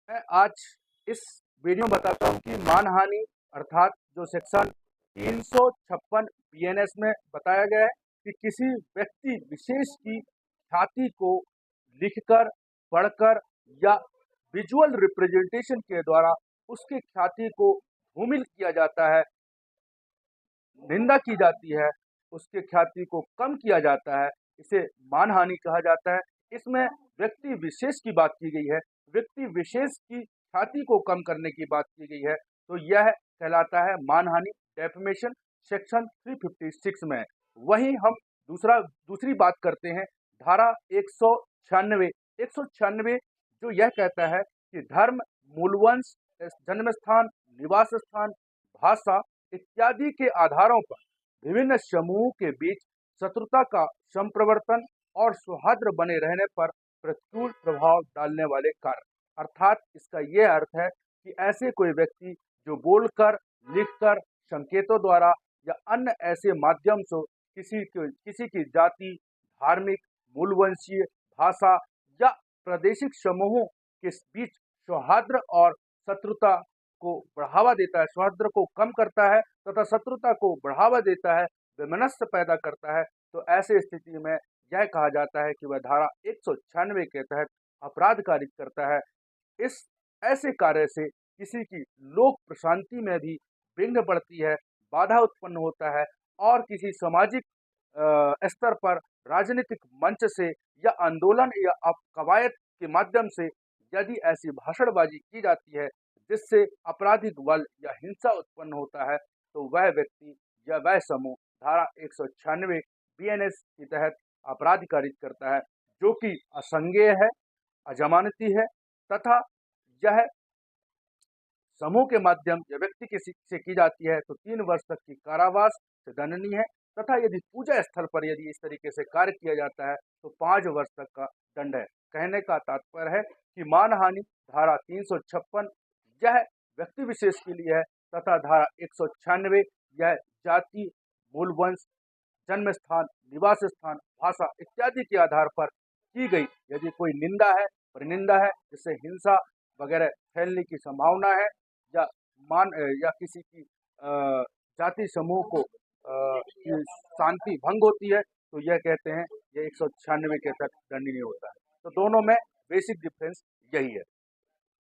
मैं आज इस वीडियो में बताता हूँ कि मानहानि अर्थात जो सेक्शन 356 बीएनएस में बताया गया है कि किसी व्यक्ति विशेष की ख्याति को लिखकर, पढ़कर या विजुअल रिप्रेजेंटेशन के द्वारा उसकी ख्याति को धूमिल किया जाता है, निंदा की जाती है, उसके ख्याति को कम किया जाता है, इसे मानहानि कहा जाता है। इसमें व्यक्ति विशेष की बात की गई है, व्यक्ति विशेष की ख्याति को कम करने की बात की गई है, तो यह कहलाता है मानहानि, डेफमेशन सेक्शन 356 में। वहीं हम दूसरी बात करते हैं धारा 196 196 जो यह कहता है कि धर्म, मूलवंश, जन्म स्थान, निवास स्थान, भाषा इत्यादि के आधारों पर विभिन्न समूहों के बीच शत्रुता का संप्रवर्तन और सौहार्द बने रहने पर प्रतिकूल प्रभाव डालने वाले कार्य। अर्थात इसका यह अर्थ है कि ऐसे कोई व्यक्ति जो बोलकर, लिखकर, संकेतों द्वारा या अन्य ऐसे माध्यम से किसी की जाति, धार्मिक, मूलवंशीय, भाषा या प्रादेशिक समूहों के बीच सौहार्द और शत्रुता को बढ़ावा देता है, सौहार्द को कम करता है तथा शत्रुता को बढ़ावा देता है, वैमनस्य पैदा करता है, तो ऐसे स्थिति में यह कहा जाता है कि वह धारा 196 के तहत अपराध कारित करता है। इस ऐसे कार्य से किसी की लोक प्रशांति में भी विघ्न पड़ती है, बाधा उत्पन्न होता है और किसी सामाजिक स्तर पर राजनीतिक मंच से या आंदोलन या कवायद के माध्यम से यदि ऐसी भाषणबाजी की जाती है जिससे आपराधिक बल या हिंसा उत्पन्न होता है, तो वह व्यक्ति या वह समूह धारा 196 बीएनएस के तहत अपराध कारित करता है, जो कि असंज्ञेय है, अजमानती है तथा यह समूह के माध्यम या व्यक्ति के से की जाती है तो 3 वर्ष तक की कारावास से दंडनीय है तथा यदि पूजा स्थल पर यदि इस तरीके से कार्य किया जाता है तो 5 वर्ष तक का दंड है। कहने का तात्पर्य है कि मानहानि धारा 356 यह व्यक्ति विशेष के लिए है तथा धारा 196 यह जाति, मूल वंश, जन्म स्थान, निवास स्थान, भाषा इत्यादि के आधार पर की गई यदि कोई निंदा है, परिनिंदा है, जिससे हिंसा वगैरह फैलने की संभावना है या या किसी की जाति समूह को की शांति भंग होती है, तो यह कहते हैं ये 196 के तहत दंडनीय होता है। तो दोनों में बेसिक डिफरेंस यही है।